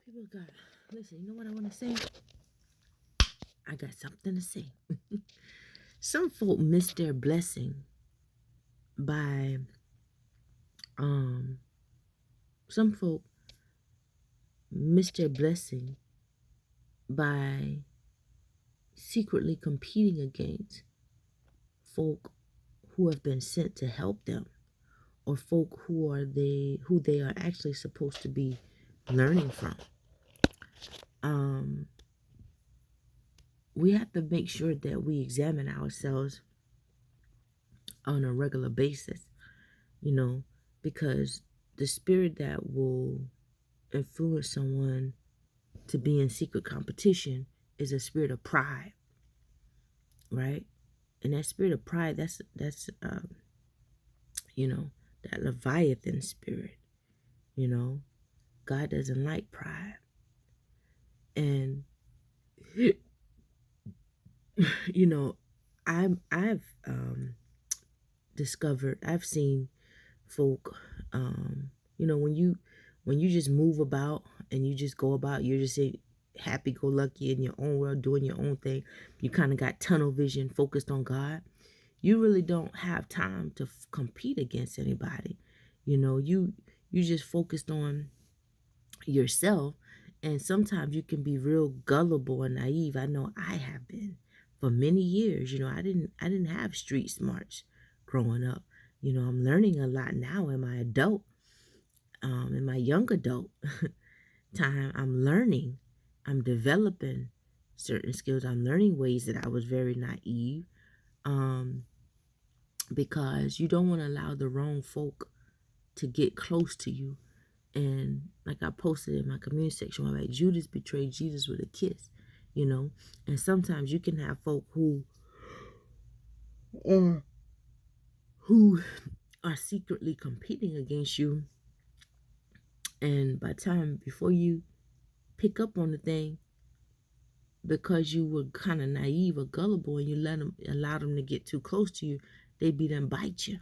People got, listen, you know what I want to say? I got something to say. Some folk miss their blessing by, um, some folk miss their blessing by secretly competing against folk who have been sent to help them, or folk who they are actually supposed to be learning from. Um, we have to make sure that we examine ourselves on a regular basis, you know, because the spirit that will influence someone to be in secret competition is a spirit of pride, right? And that spirit of pride, that's you know, that Leviathan spirit, you know. God doesn't like pride. And you know, I've discovered, I've seen folk, you know, when you just move about and you just go about, you're just happy go lucky in your own world, doing your own thing. You kind of got tunnel vision, focused on God. You really don't have time to compete against anybody. You know, you just focused on yourself, and sometimes you can be real gullible and naive. I know I have been for many years. You know, I didn't have street smarts growing up. You know, I'm learning a lot now in my adult, in my young adult time. I'm learning, I'm developing certain skills. I'm learning ways that I was very naive, um, because you don't want to allow the wrong folk to get close to you. And like I posted in my community section, I'm like, Judas betrayed Jesus with a kiss, you know. And sometimes you can have folk uh, who are secretly competing against you, and by the time before you pick up on the thing, because you were kind of naive or gullible and you allow them to get too close to you, they be done bite you,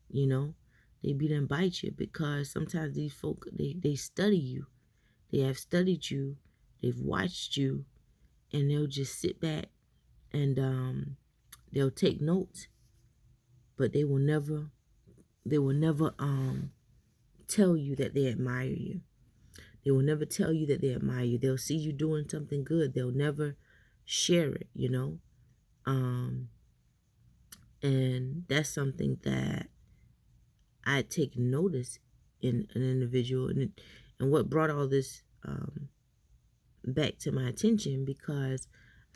you know. They be done bite you, because sometimes these folk, they study you. They have studied you, they've watched you, and they'll just sit back and they'll take notes, but they will never tell you that they admire you. They will never tell you that they admire you. They'll see you doing something good, they'll never share it, you know. um and that's something that I take notice in an individual, and what brought all this back to my attention, because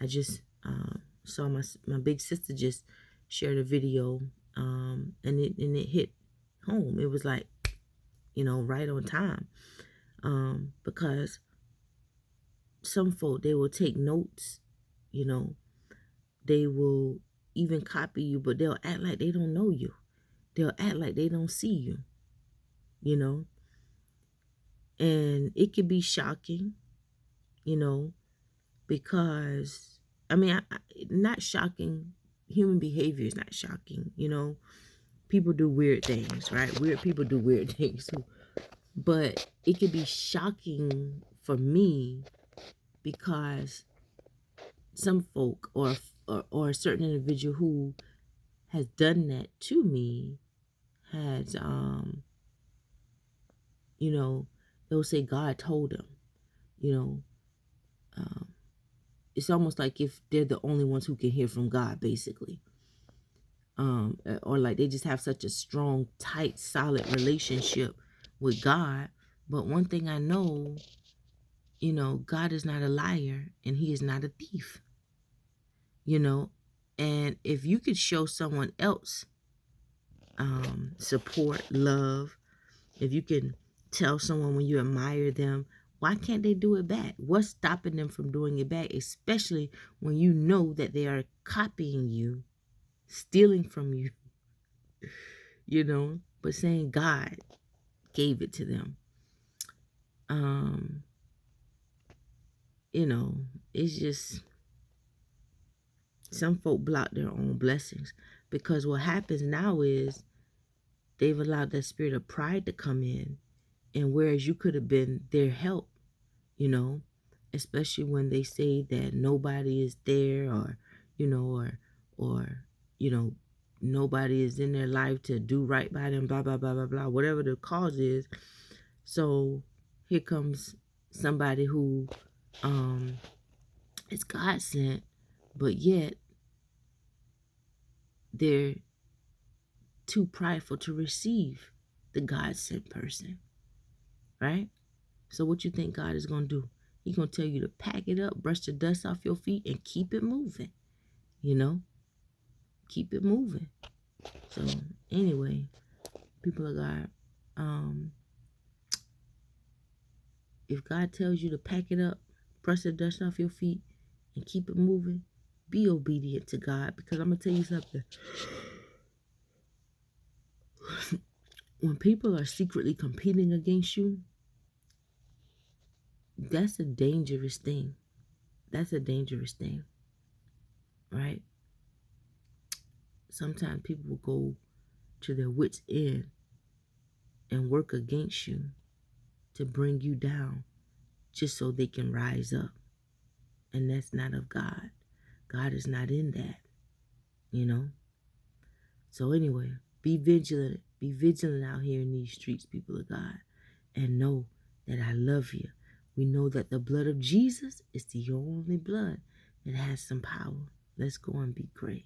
I just saw my big sister just shared a video, and it hit home. It was like, you know, right on time, because some folk, they will take notes, you know, they will even copy you, but they'll act like they don't know you. They'll act like they don't see you, you know, and it could be shocking, you know, because I mean, not shocking. Human behavior is not shocking, you know. People do weird things, right? Weird people do weird things too. But it could be shocking for me, because some folk, or a certain individual who has done that to me has, you know, they'll say God told them, you know. um, it's almost like if they're the only ones who can hear from God, basically. Or like they just have such a strong, tight, solid relationship with God. But one thing I know, you know, God is not a liar and he is not a thief, you know. And if you could show someone else support, love, if you can tell someone when you admire them, why can't they do it back? What's stopping them from doing it back? Especially when you know that they are copying you, stealing from you, you know, but saying God gave it to them. Um, you know, it's just some folk block their own blessings, because what happens now is they've allowed that spirit of pride to come in, and whereas you could have been their help, you know, especially when they say that nobody is there, or, or, you know, nobody is in their life to do right by them, blah, blah, blah, blah, blah, whatever the cause is. So here comes somebody who is God sent, but yet they're too prideful to receive the God sent person, right? So what you think God is going to do? He's going to tell you to pack it up, brush the dust off your feet, and keep it moving, you know? Keep it moving. So anyway, people of God, if God tells you to pack it up, brush the dust off your feet, and keep it moving, be obedient to God, because I'm going to tell you something. When people are secretly competing against you, that's a dangerous thing. That's a dangerous thing, right? Sometimes people will go to their wits' end and work against you to bring you down just so they can rise up. And that's not of God. God is not in that, you know? So anyway, be vigilant. Be vigilant out here in these streets, people of God. And know that I love you. We know that the blood of Jesus is the only blood that has some power. Let's go and be great.